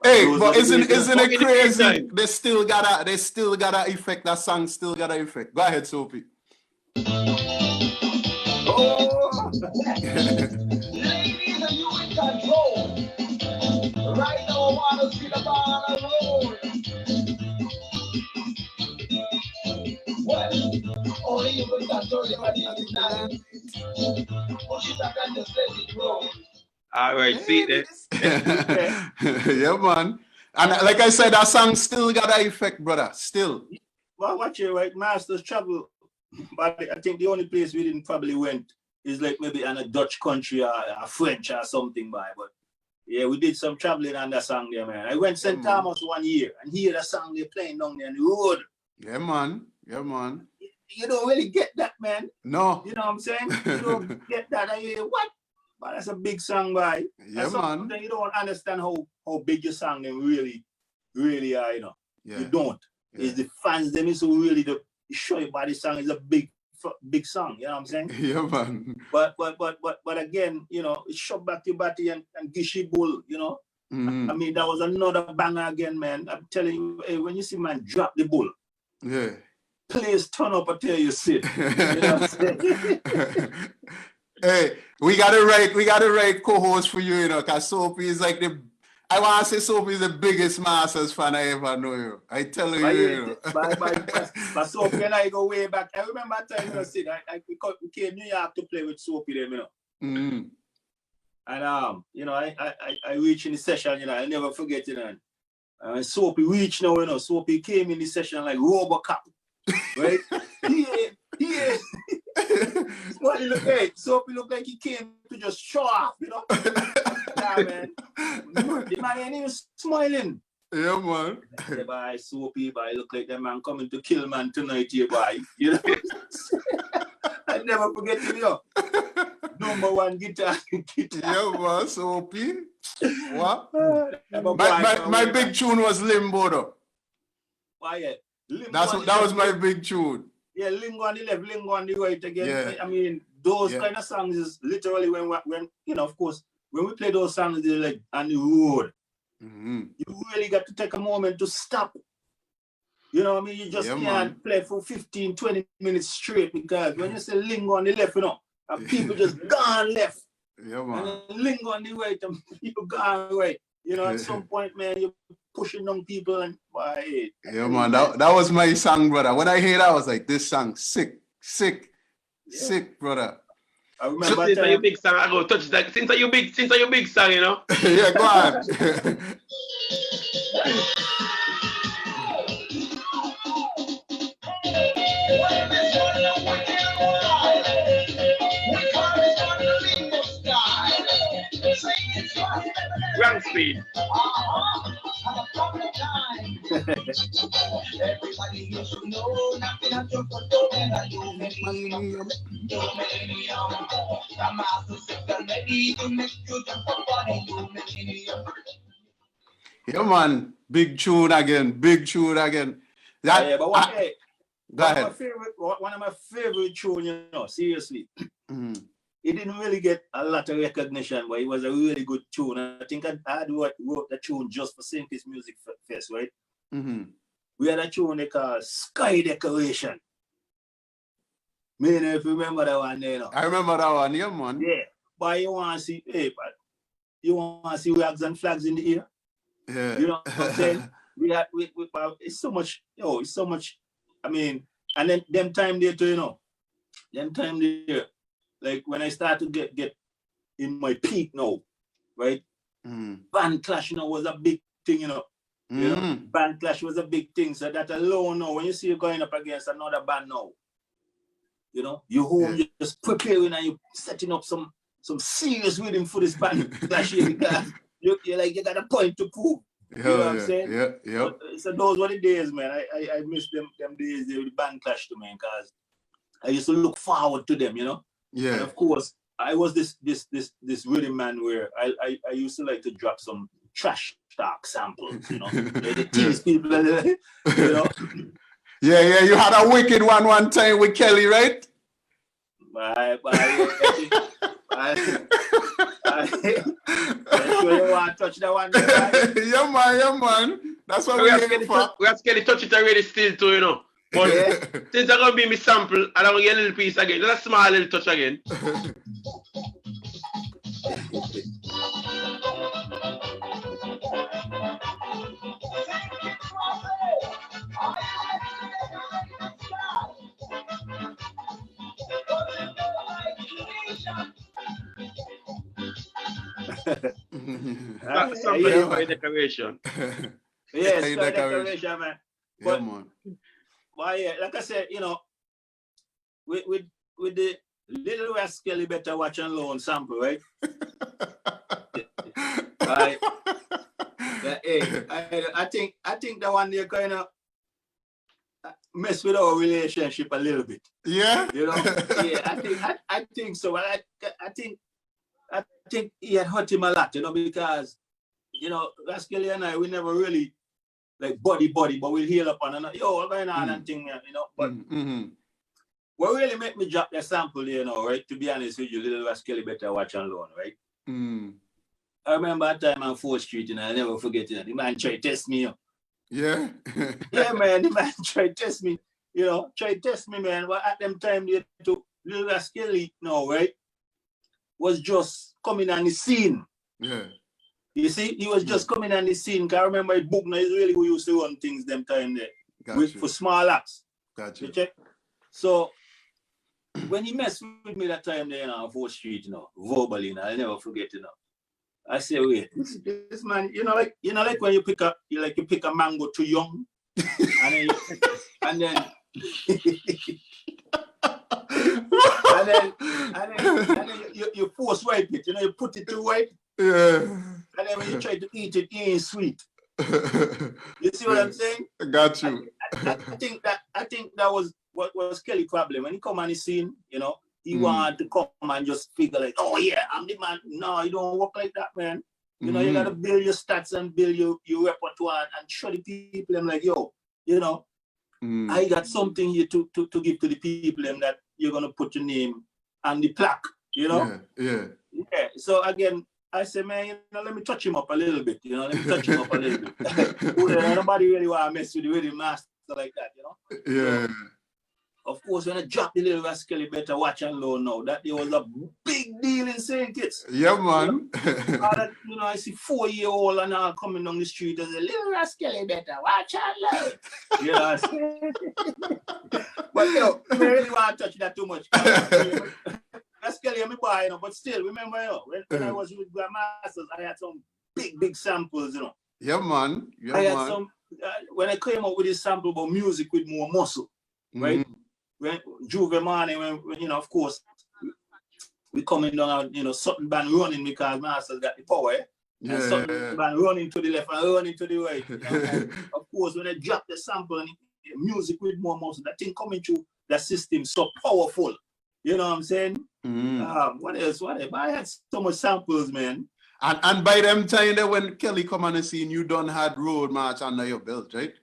Hey, but isn't it Fucking crazy? time. They still got a effect. That song still got a effect. Go ahead, Soapy. Oh. Ladies, are you in control? Right now, I want to see the ball roll. Well, only you can control your body tonight. Push it back and just let it roll. All right, see it there. Yeah, man. And like I said, that song still got an effect, brother. Still. Well, watch it, right? Masters travel. But I think the only place we didn't probably went is like maybe in a Dutch country or a French or something by. But yeah, we did some traveling on that song there, man. I went St. Thomas 1 year and hear that song they playing down there on the road. Yeah, man. Yeah, man. You don't really get that, man. No. You know what I'm saying? You don't get that. I hear what? But that's a big song, by. Yeah, man. You don't understand how big your song them really are, you know. Yeah. You don't. Yeah. It's the fans them is who really show you by the song is a big song, you know what I'm saying? Yeah, man. But again, you know, it shot back your body and Gishy Bull, you know. Mm-hmm. I mean, that was another banger again, man. I'm telling you, hey, when you see man drop the bull, yeah, please turn up until you sit. You know what I'm saying? Hey, we gotta write co-host for you, you know, because Soapy is like I want to say Soapy is the biggest Masters fan I ever know. You. I tell you, you know. But Soapy and I go way back. I remember that time I said we came to New York to play with Soapy them, you know. Mm-hmm. And you know, I reached in the session, you know, I'll never forget it. And Soapy reached now, you know, Soapy came in the session like Robocop, right? Yeah. What he look like? Soapy looked like he came to just show off, you know? Yeah, man. The man ain't even smiling. Yeah, man. Yeah, boy, Soapy, boy, look like that man coming to kill man tonight here, boy. You know? I never forget him, you know. #1 guitar. Yeah, man, Soapy. What? My my big tune was Limbo, though. Why, That was my big tune. Yeah, Lingo on the left, Lingo on the right again. Yeah. I mean, those kind of songs is literally when you know, of course, when we play those songs, they're like on the road. Mm-hmm. You really got to take a moment to stop. You know what I mean? You just can't play for 15, 20 minutes straight because when you say Lingo on the left, you know, and people just gone left. Yeah, man. And then Lingo on the right, and people gone right. You know, at some point, man, you're pushing on people and why? Yeah, man. That was my song, brother. When I hear that, I was like, this song sick, brother. I remember since you big song, I go touch that. Since you big song, you know. Yeah, go on. Rank speed. Everybody you should know, nothing at your photo, and you millennium. The master system ready to make you jump up on you millennium. Yeah, man. Big tune again. But go ahead. One of my favorite tunes, you know, seriously. Mm-hmm. It didn't really get a lot of recognition, but it was a really good tune. I think I wrote the tune just for St. Kitts Music Fest, right? Mm-hmm. We had a tune they call Sky Decoration. Man, if you remember that one there, you know. I remember that one, yeah, man. Yeah. But you want to see, wags and flags in the air? Yeah. You know what I'm saying? It's so much, I mean, and then them time there too, you know. Like when I start to get in my peak now, right? Band clash, you know, was a big thing, you know. You know, band clash was a big thing. So that alone now, when you see you going up against another band now, you know, you home, you're just preparing and you're setting up some serious rhythm for this band clash here because you're like, you got a point to prove. You know what I'm saying? Yeah. So those were the days, man. I miss them days there with the band clash to me because I used to look forward to them, you know. Yeah. And of course, I was this rhythm man where I used to like to drop some trash talk samples, you know. The tease people, you know. Yeah. You had a wicked one time with Kelly, right? I Sure you want to touch that one there, right? Yeah, man. That's what we're here for. We are scared to touch it already still too, you know. But since I'm going to be my sample, I don't get a little piece again. Just a small little touch again. Sample Yeah, for decoration. Yes, decoration, man. But, Yeah, man. well, yeah, like I said, you know, with the Little Rascal, you better watch and learn sample, right? Right. Hey, I think that one there kind of mess with our relationship a little bit. Yeah. You know. Yeah, I think so. I think he had hurt him a lot, you know, because you know Rascal and I we never really like buddy, but we'll heal up on another. Yo, what's going on and thing, you know. But what really make me drop the sample, you know, right? To be honest with you, Little Rascal better watch and learn, right? I remember that time on 4th Street, and I never forget it. The man tried to test me. You know? Yeah. Yeah, man, the man tried to test me. You know, tried to test me, man. But at them time, they took Little Rascal, you know, right? Was just coming on the scene. Yeah. You see, he was just coming on the scene. Cause I remember Bookner is really who used to run things them time there for small acts. Gotcha. You check? So when he messed with me that time there on 4th Street, you know, verbally, you know, I'll never forget, you know. I say, wait, this man, you know, like when you pick a mango too young, and then you force wipe it, you know, you put it too white. Yeah. And then when you try to eat it, it ain't sweet. You see what I'm saying? I got you. I think that was what was Kelly's problem. When he come on the scene, you know, he wanted to come and just figure like, oh yeah, I'm the man. No, you don't work like that, man. You know, you gotta build your stats and build your repertoire and show the people them like, yo, you know, I got something here to give to the people them that you're gonna put your name on the plaque, you know? Yeah. So again, I say, man, you know, let me touch him up a little bit, you know, let me touch him up a little bit. Nobody really want to mess with the rhythm master like that, you know? Yeah. So, of course, when I dropped the Little Rascal, you better watch and learn now. That there was a big deal in St. Kitts. Yeah, man. You know, I see 4-year-old and all coming down the street and say, Little Rascal, you better watch and learn. You know what I'm saying? But, you know, I really want to touch that too much. Rascal, you're my boy, you know, but still, remember, you know, when I was with Grandmasters, I had some big samples, you know. Yeah, man. I had some, when I came up with this sample about music with more muscle, right? When Juve Money, when you know, of course, we coming down, you know, something band running because Masters got the power, and something band running to the left and running to the right. You know? And of course, when I drop the sample and music with more muscle, that thing coming through the system so powerful. You know what I'm saying? What else? I had so much samples, man. And by them time that when Kelly come on the scene, you done had Road March under your belt, right?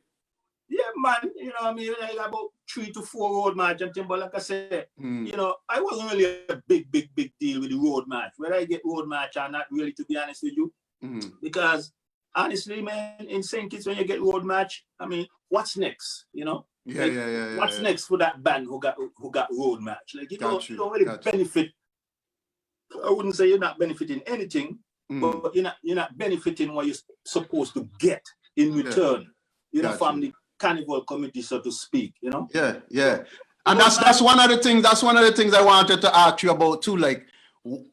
Yeah, man. You know what I mean? Like about 3 to 4 road match and thing, but like I said, you know, I wasn't really a big deal with the road match. Whether I get road match or not, really, to be honest with you, because honestly, man, in St. Kitts, when you get road match, I mean, what's next? You know? Yeah. What's next for that band who got road match? Like you don't really benefit. I wouldn't say you're not benefiting anything, but you're not benefiting what you're supposed to get in return. You know, from the carnival committee, so to speak, you know? Yeah. And that's one of the things, I wanted to ask you about too. Like,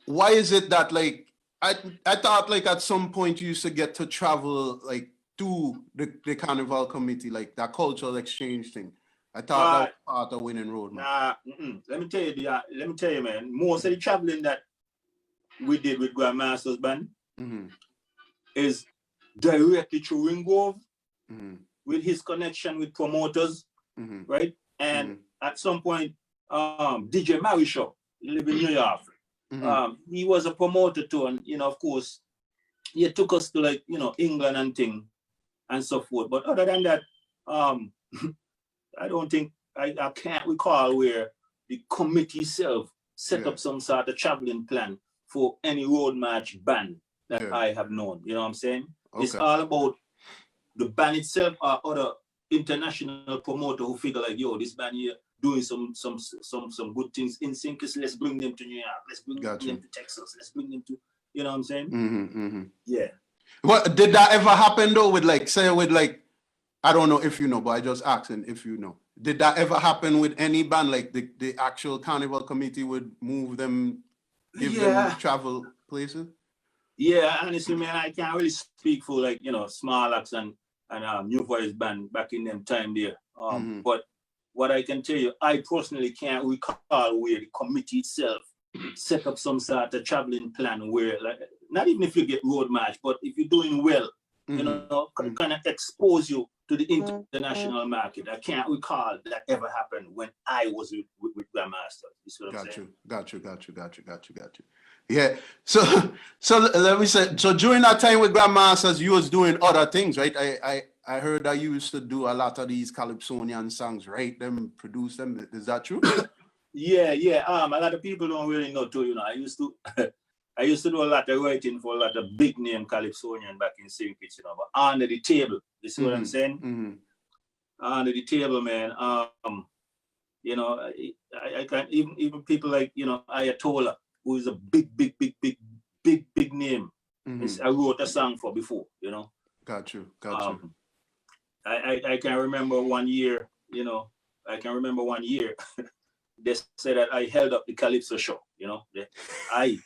why is it that like, I thought like at some point you used to get to travel like to the carnival committee, like that cultural exchange thing. I thought that was part of winning road, man. Nah, let me tell you, man, most of the traveling that we did with Grandmaster's band is directly through Ringgrove, with his connection with promoters, right? And at some point, DJ Marishaw, he lived in New York. He was a promoter too, and you know, of course, he took us to like, you know, England and thing and so forth. But other than that, I don't think I can't recall where the committee itself set up some sort of traveling plan for any road march band that I have known. You know what I'm saying? Okay. It's all about the band itself or other international promoter who figure like, yo, this band here doing some good things in Sinkers. Let's bring them to New York. Let's bring them to Texas. Let's bring them to, you know what I'm saying? Yeah. What did that ever happen though? With like, say, with like, I don't know if you know, but I just asking if you know. Did that ever happen with any band? Like the actual carnival committee would move them, give them travel places? Yeah, honestly, man, I can't really speak for like, you know, Small Axe and New Voice band back in them time there. But what I can tell you, I personally can't recall where the committee itself set up some sort of traveling plan where, like, not even if you get road march, but if you're doing well, you know, kind of expose you to the international market. I can't recall that ever happened when I was with Grandmaster. You see what I'm saying? Got you. Yeah. So let me say, so during that time with Grandmasters, you was doing other things, right? I heard that you used to do a lot of these Calypsonian songs, write them, produce them. Is that true? Yeah. A lot of people don't really know too, you know. I used to do a lot of writing for a lot of big name Calypsonian back in St. Kitts, you know, but under the table. You see what I'm saying? Under the table, man. You know, I can't even people like, you know, Ayatollah, who is a big name. I wrote a song for before, you know. Got you. I can remember one year, you know, they said that I held up the Calypso show, you know. I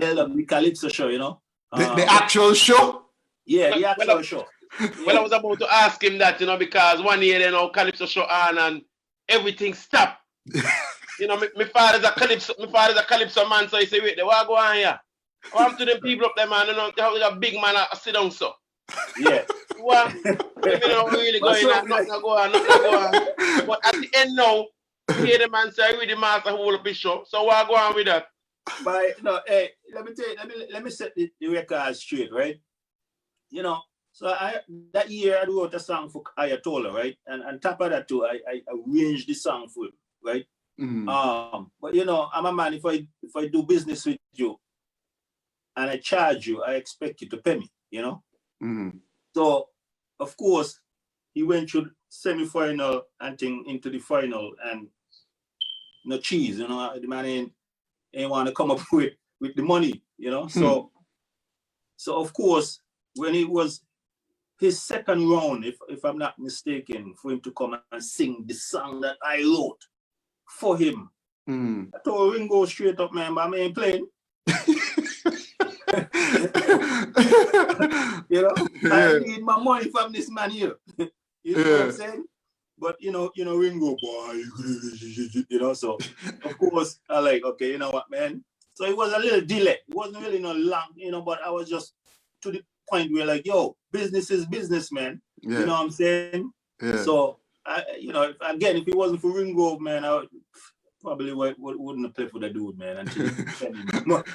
held up the Calypso show, you know. The actual show? Yeah, the actual show. Well, I was about to ask him that, you know, because one year, you know, Calypso show on and everything stopped. You know, my father's a Calypso man, so he said, wait, what go on here? What happened to them people up there, man? You know, they have a big man sit down, so. Yeah. What? You know, really going on, nothing go on. But at the end now, you hear the man say, I really master hold up his show. So what go on with that? But no, hey, let me tell you, let me set the record straight, right? You know, so that year I wrote a song for Ayatollah, right? And on top of that too, I arranged the song for him, right? But you know, I'm a man, if I do business with you and I charge you, I expect you to pay me, you know? So of course he went through semi-final and thing into the final and no cheese, you know, the man ain't want to come up with the money, you know. So of course when it was his second round, if I'm not mistaken, for him to come and sing the song that I wrote for him, I told Ringo straight up, man, but I ain't playing. You know, I need my money from this man here. You know what I'm saying? But you know, Ringo boy, you know, so of course I like, okay, you know what, man. So it was a little delay. It wasn't really no long, you know, but I was just to the point where like, yo, business is business, man. You know what I'm saying? So you know, if it wasn't for Ringo, man, I probably wouldn't have played for the dude, man. Until but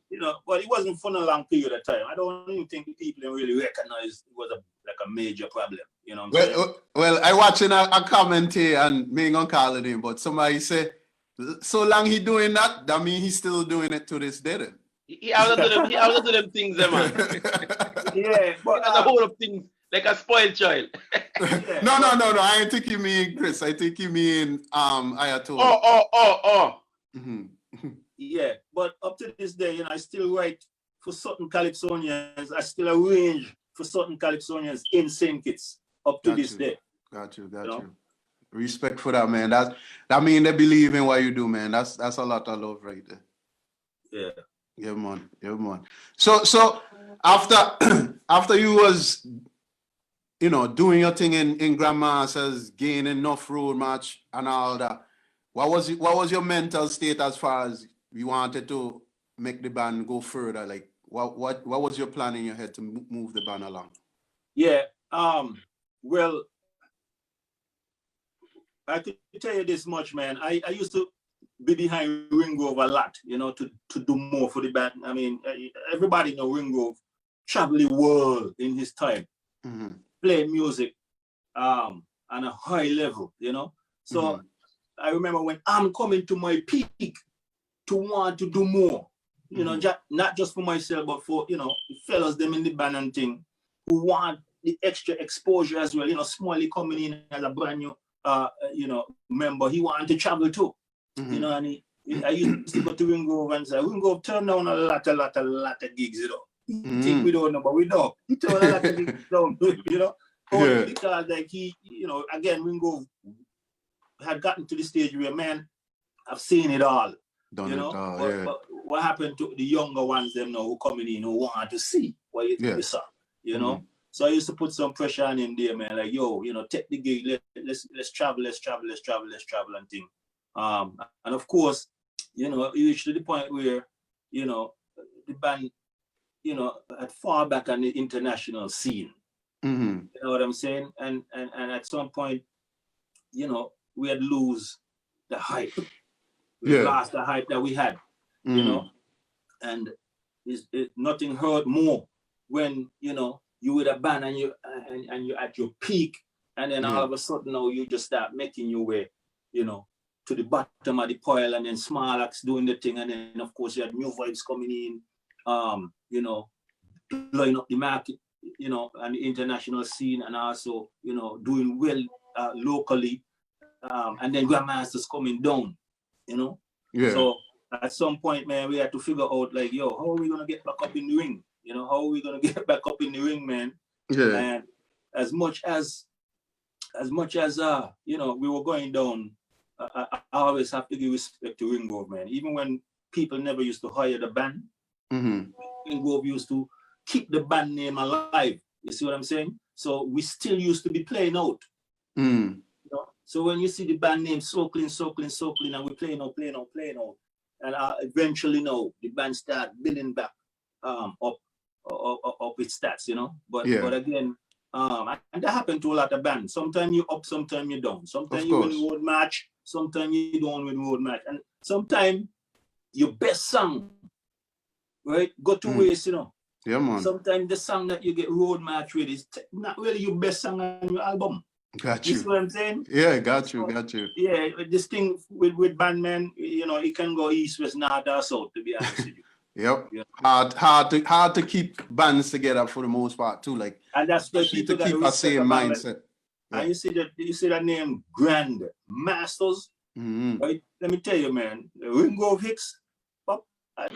you know, but it wasn't for a long period of time. I don't even think people really recognize it was like a major problem. You know what I'm saying? Well, I watching a comment here and me ain't gonna call it in, but somebody say, so long he doing that means he's still doing it to this day then. He always do them things, man. Yeah, but he does a whole of things like a spoiled child. No. I ain't think you mean Chris. I think you mean Ayatollah. Oh. Yeah, but up to this day, you know, I still write for certain Calypsonians. I still arrange for certain Calypsonians in St. Kitts up to this day. Got you. Respect for that, man. That mean they believe in what you do, man. That's a lot of love right there. Yeah, man. So after you was, you know, doing your thing in Grandmasters, gaining enough road match and all that, what was your mental state as far as you wanted to make the band go further? Like what was your plan in your head to move the band along? Yeah, well, I can tell you this much, man. I used to be behind Ringo a lot, you know, to do more for the band. I mean, everybody know Ringo traveled the world in his time, playing music on a high level, you know. So I remember when I'm coming to my peak, to want to do more. You know, not just for myself, but for, you know, the fellas them in the band and thing who want the extra exposure as well. You know, Smalley coming in as a brand new, you know, member, he wanted to travel too. You know, and I used to go to Ringrove and say, Ringrove turn down a lot of gigs, you know. You think we don't know, but we know. He turned a lot of gigs down, you know. Only because, like, he, you know, again, Ringrove had gotten to the stage where, man, I've seen it all. Done you know, it all, but what happened to the younger ones, them now, who coming in, who want to see what you saw, you know? So I used to put some pressure on him there, man, like, yo, you know, take the gig, let's travel and thing. And of course, you know, you reach to the point where, you know, the band, you know, had far back on the international scene. You know what I'm saying? And at some point, you know, we had lose the hype. We lost the hype that we had, you know, and nothing hurt more when, you know, you with a band and you're at your peak, and then all of a sudden now you just start making your way, you know, to the bottom of the pile, and then Small Axe doing the thing, and then of course you had new vibes coming in, you know, blowing up the market, you know, and the international scene, and also, you know, doing well locally, and then Grandmaster's coming down. You know, so at some point, man, we had to figure out, like, yo, how are we gonna get back up in the ring? You know, how are we gonna get back up in the ring, man? And as much as you know, we were going down, I always have to give respect to Ringrove, man. Even when people never used to hire the band, Ringrove used to keep the band name alive. You see what I'm saying? So we still used to be playing out. So when you see the band name so clean, and we playing out, and eventually now the band start building back up its stats, you know. But again, and that happened to a lot of bands. Sometimes you up, sometimes you down. Sometimes you win road match, sometimes you don't win road match, and sometimes your best song, right, go to waste, you know. Yeah, man. Sometimes the song that you get road match with is not really your best song on your album. Got you. You see what I'm saying? Yeah, got you. Yeah, this thing with bandmen, you know, it can go east, west, north, or south, to be honest with you. Yep. Hard to keep bands together for the most part too. Like, and that's why people to keep a same mindset. And you see that name Grand Masters, right? Let me tell you, man, Ringrove Hicks, I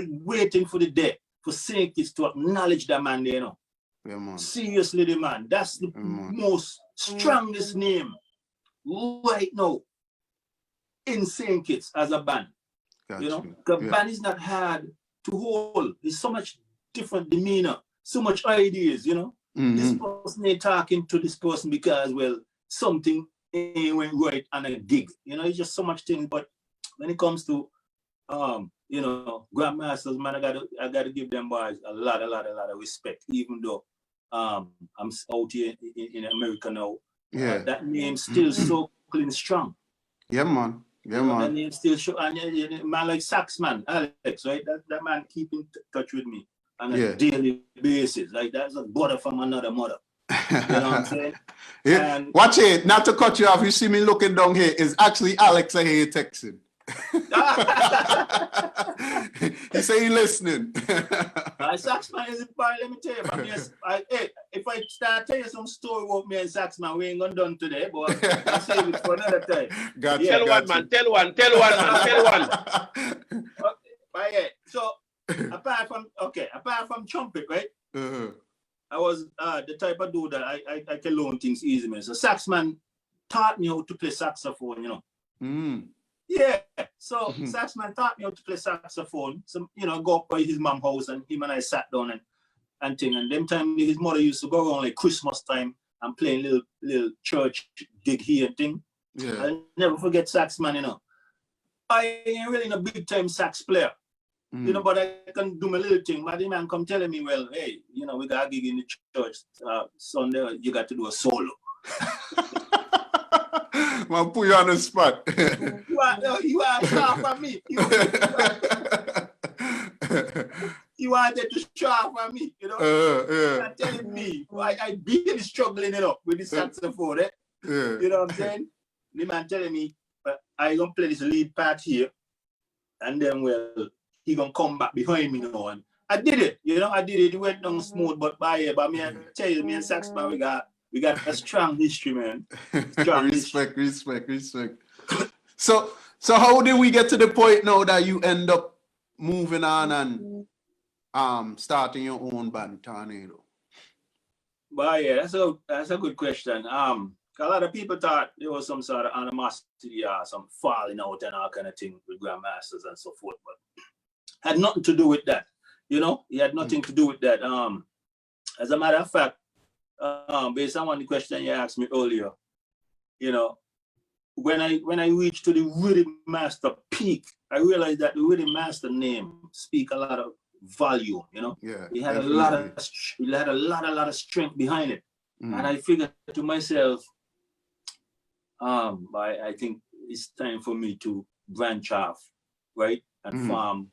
waiting for the day for St. Kitts to acknowledge that man there, you know. Yeah, man. Seriously, the man. That's the most strongest name right now in St. Kitts as a band. You know, the band is not hard to hold. There's so much different demeanor, so much ideas, you know. This person ain't talking to this person because, well, something ain't went right on a gig. You know, it's just so much things. But when it comes to you know, Grandmasters, man, I gotta give them boys a lot of respect, even though I'm out here in America now. That name's still so clean strong. Yeah, man. Yeah, you know, man. That name still show, and man like Saxman, Alex, right? That man keep in touch with me on a daily basis. Like, that's a brother from another mother. You know what I'm saying? And watch it, not to cut you off. You see me looking down here. It's actually Alex I hear texting. He say he listening. Saxman is important, let me tell you. If I start telling you some story about me and Saxman, we ain't gonna done today, but I'll save it for another time. Tell one, man. Tell one. Okay, so apart from trumpet, right? I was the type of dude that I can learn things easy, man. So Saxman taught me how to play saxophone, you know. Yeah, so Saxman taught me how to play saxophone. So, you know, go up by his mom's house, and him and I sat down and thing. And them time his mother used to go around like Christmas time and playing little church gig here and thing. Yeah. I'll never forget Saxman, you know. I ain't really a big time sax player. You know, but I can do my little thing. But the man come telling me, well, hey, you know, we got a gig in the church Sunday, you got to do a solo. Man, put you on the spot. You are sharp for me. You wanted to sharp for me, you know. You're telling me, I been struggling, you know, with the saxophone, eh? You know what I'm saying? The man telling me, I gonna play this lead part here, And then, well, he gonna come back behind me now. And I did it, you know, I did it. It went down smooth, but me, I tell you, me and Saxman, we got a strong history, man. Strong respect. So how did we get to the point now that you end up moving on and starting your own band, Tornado? But yeah, that's a good question. A lot of people thought there was some sort of animosity or some falling out and all kind of thing with Grandmasters and so forth, but had nothing to do with that. You know, he had nothing to do with that. As a matter of fact, based on one of the question you asked me earlier, you know, when I reached to the Rhythm Master peak, I realized that the Rhythm Master name speak a lot of volume. You know, yeah, he had a lot of strength behind it, and I figured to myself, I think it's time for me to branch off, right, and form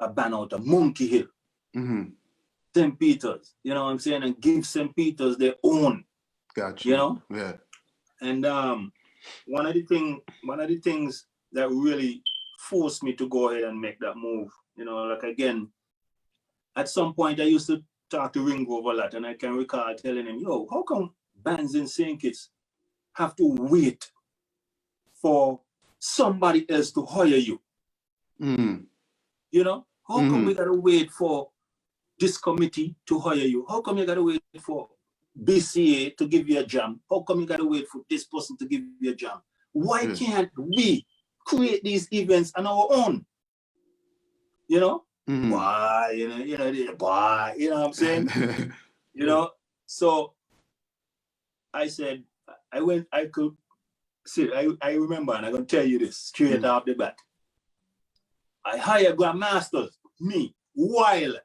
a band out of Monkey Hill, St. Peter's, you know what I'm saying, and give St. Peter's their own. Gotcha. You know, yeah. And one of the things that really forced me to go ahead and make that move, you know, like again, at some point I used to talk to Ringo over a lot, and I can recall telling him, yo, how come bands in St. Kitts have to wait for somebody else to hire you? You know, how come we gotta wait for this committee to hire you? How come you gotta wait for BCA to give you a jam? How come you gotta wait for this person to give you a jam? Why can't we create these events on our own? You know? Why, you know what I'm saying? You know, so I said, I remember, and I'm gonna tell you this straight off the bat. I hired Grandmasters, me, while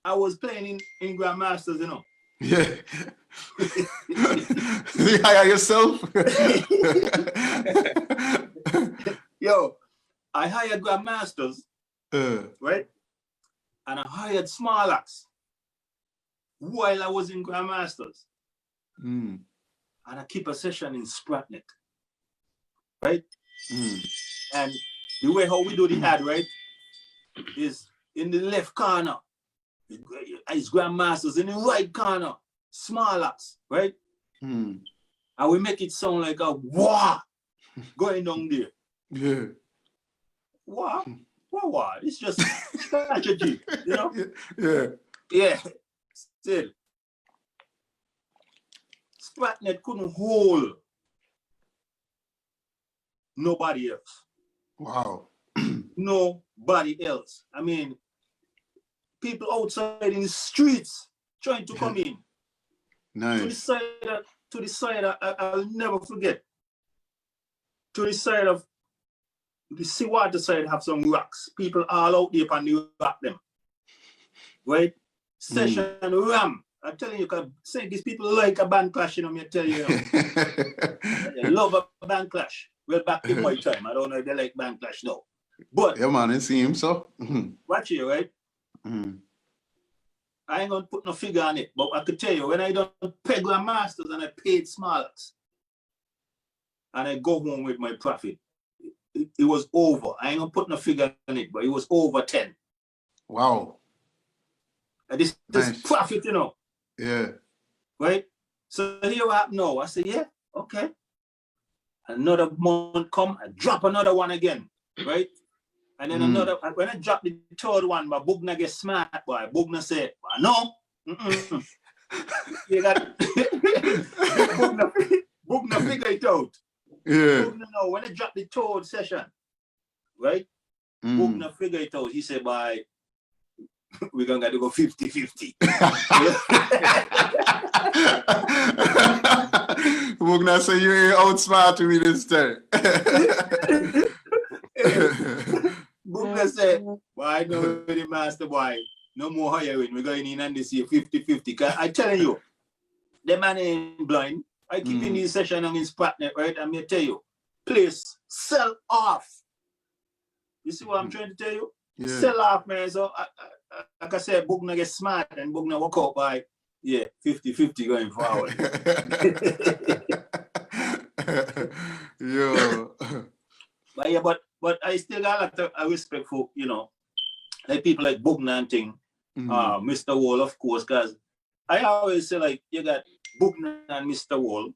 I was playing in Grandmasters, you know. Yeah. You hire yourself? Yo, I hired Grandmasters, right? And I hired Smarlax while I was in Grandmasters. And I keep a session in Spratnet, right? And the way how we do the ad, right, is in the left corner, it's Grandmasters, in the right corner, Smarlax, right? And we make it sound like a wah going down there. Yeah. Wah? It's just strategy, you know? Yeah. Yeah. Still, Spratnet couldn't hold nobody else. Wow. Nobody else. I mean, people outside in the streets trying to come in. Nice. To the side, I'll never forget. To the side of the seawater side have some rocks. People all out there on the rock them. Right? Session ram. I'm telling you, because these people like a band clash, you know, I tell you. They love a band clash. Well, back in my time, I don't know if they like band clash now. But yeah, man, I see him so. Watch it, right? I ain't gonna put no figure on it, but I could tell you when I done peg Grandmasters and I paid Smarlax and I go home with my profit, it was over. I ain't gonna put no figure on it, but it was over 10. Wow. And this nice. Profit, you know. Yeah. Right? So here I am now. I say, yeah, okay. Another month come, I drop another one again, right? And then another, when I drop the third one, my Bugna get smart, boy. Bugna say, no. You got Bugna figure it out. Yeah. Bugna know when I drop the third session, right? Bugna figure it out. He said, boy, we're gonna go 50-50. Bugna say you ain't outsmarting me this time. Bugna said, boy, I know the master boy. No more hiring. We're going in and this year 50-50. Cause I telling you, the man ain't blind. I keep in this session on his partner, right? I'm gonna tell you, please sell off. You see what I'm trying to tell you? Yeah. Sell off, man. So like I said, Bugna get smart and Bugna walk out by 50-50 going forward. Yo. But I still got a lot of respect for, you know, like people like Bugna and thing, Mr. Wall, of course, because I always say, like, you got Bugna and Mr. Wall,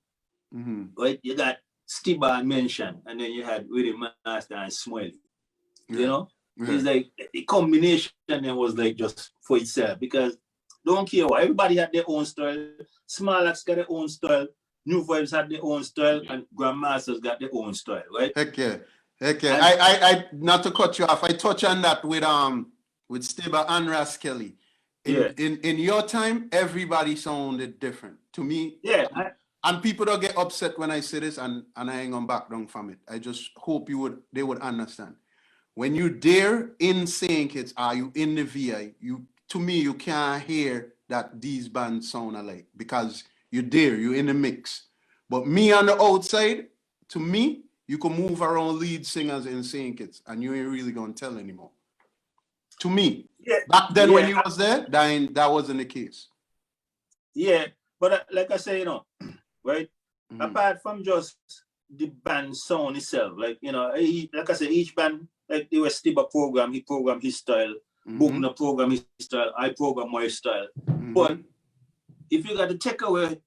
right? You got Stiba and Mention, and then you had Willie Master and Smiley. You know? It's like the combination then was like just for itself, because don't care what, everybody had their own style. Small Acts got their own style, New Vibes had their own style, and Grandmasters got their own style, right? Heck yeah. Heck yeah. I not to cut you off, I touch on that with Stiba and Raskelly. In your time, everybody sounded different. To me, and people don't get upset when I say this, and I ain't gonna back down from it. I just hope they would understand. When you there in St. Kitts, are you in the VI, to me, you can't hear that these bands sound alike, because you're there, you're in the mix. But me on the outside, to me, you can move around lead singers in St. Kitts and you ain't really gonna tell anymore. To me. Back then when you was there, that wasn't the case. Yeah, but like I say, you know, right? Apart from just the band sound itself, like, you know, like I said, each band, like they were Stiba program, he programmed his style, Bugna program his style, I program my style. But if you got to take away,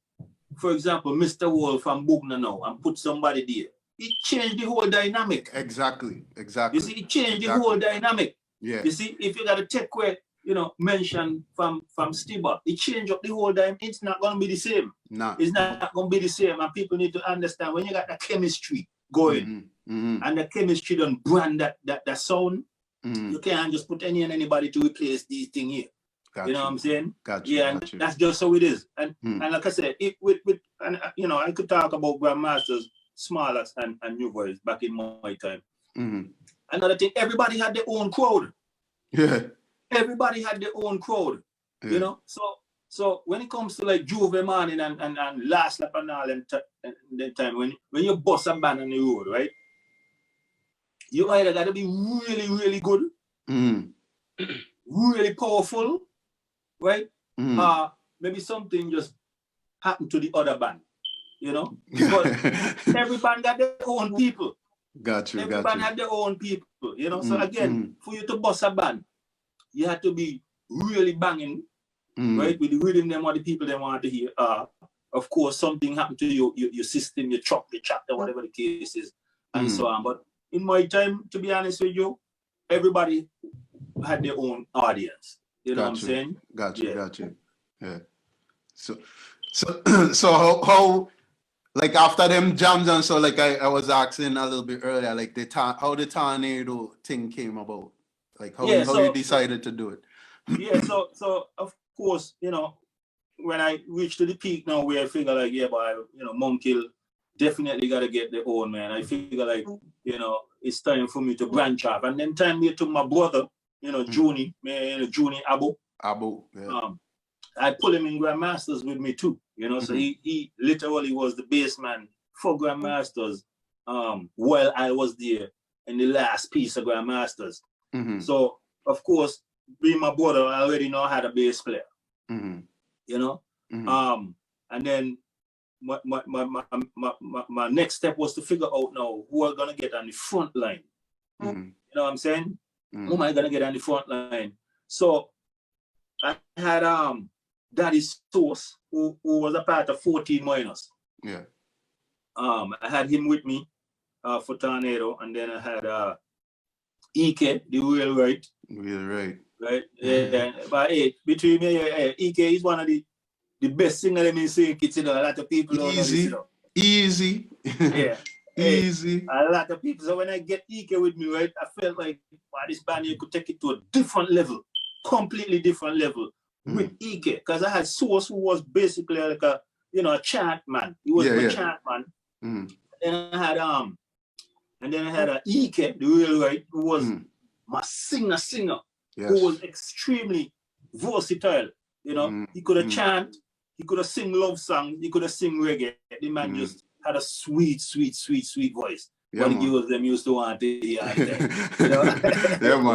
for example, Mr. Wall from Bugna now and put somebody there, it changed the whole dynamic. Exactly. You see, it changed the whole dynamic. Yeah. You see, if you got to take away, you know, Mention from Stiba, it changed up the whole dynamic. It's not going to be the same. No. It's not going to be the same. And people need to understand, when you got the chemistry going, and the chemistry don't brand that sound, you can't just put anybody to replace these things here. You know what I'm saying? And that's just how it is. And like I said, and you know, I could talk about Grandmasters, Small Acts, and New Voice back in my time. Another thing, everybody had their own crowd. Yeah. Everybody had their own crowd. You know? So when it comes to like Juve Morning and Last Lap and all that time, when you bust a band on the road, right? You either got to be really, really good, really powerful, right? Maybe something just happened to the other band, you know? But every band got their own people. Every band had their own people, you know? So again, for you to bust a band, you have to be really banging, right? With the rhythm them what the people they want to hear. Of course, something happened to your system, your chop, your chapter, whatever the case is, and so on. But in my time, to be honest with you, everybody had their own audience. You know what I'm saying? Got you. Yeah. So how like after them jams and so, like I was asking a little bit earlier, like how the tornado thing came about, like how you decided to do it. Yeah. So of course, you know, when I reached to the peak now, where I figure like, yeah, but you know, Monkill definitely got to get their own, man. I figure like, you know, it's time for me to branch off. And then time me to my brother, you know, Junie, Junie Abu. Yeah. I pull him in Grandmasters with me too, you know. So he literally was the bass man for Grandmasters while I was there in the last piece of Grandmasters. So of course, being my brother, I already know I had a bass player. You know? And then my next step was to figure out now who are gonna get on the front line. You know what I'm saying? Who am I gonna get on the front line? So I had Daddy Source, who was a part of 14 Minus. Yeah. I had him with me for Tornado, and then I had Ike, the Real Right. Right? Yeah. But hey, between me and Ike, he's one of the best singer in St. Kitts, you know. A lot of people don't know this, you know. Easy. Yeah. Easy. A lot of people. So when I get Ike with me, right, I felt like, wow, this band you could take it to a different level, completely different level with Ike. Because I had Source, who was basically like a, you know, a chant man. He was my chant man. And then I had Ike, the Real Right, who was my singer, who was extremely versatile. You know, he could have chant, he could have sing love songs, he could have sing reggae. The man just had a sweet voice. Yeah, but the girls them used to want to hear that, you know?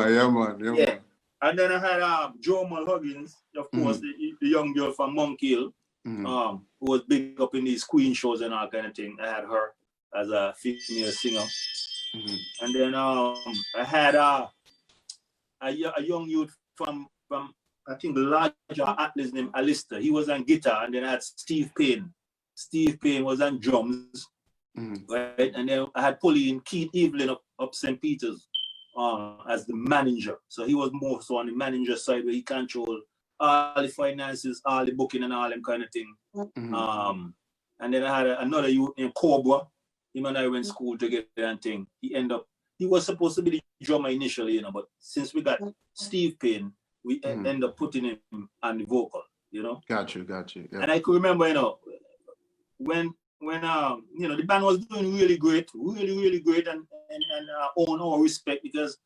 Yeah, man. And then I had Joe Mulhuggins, of course, the young girl from Monkill, who was big up in these Queen shows and all kind of thing. I had her as a female singer. And then I had a young youth from I think the larger Atlas named Alistair. He was on guitar, and then I had Steve Payne. Steve Payne was on drums, right? And then I had Pauline Keith Evelyn up St. Peter's as the manager. So he was more so on the manager side where he controlled all the finances, all the booking and all them kind of thing. And then I had another youth named Cobra. Him and I went to school together and thing. He was supposed to be the drummer initially, you know, but since we got Steve Payne, we end up putting him on the vocal, you know. Got you. Yeah. And I could remember, you know, when you know, the band was doing really great, and own our respect, because